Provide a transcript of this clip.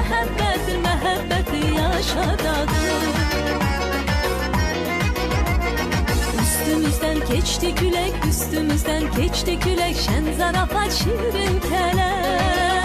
məhəbbət, məhəbbət yaşadadır. Üstümüzden geçti külek, üstümüzden geçti külek, şen zarafat şirin kelek.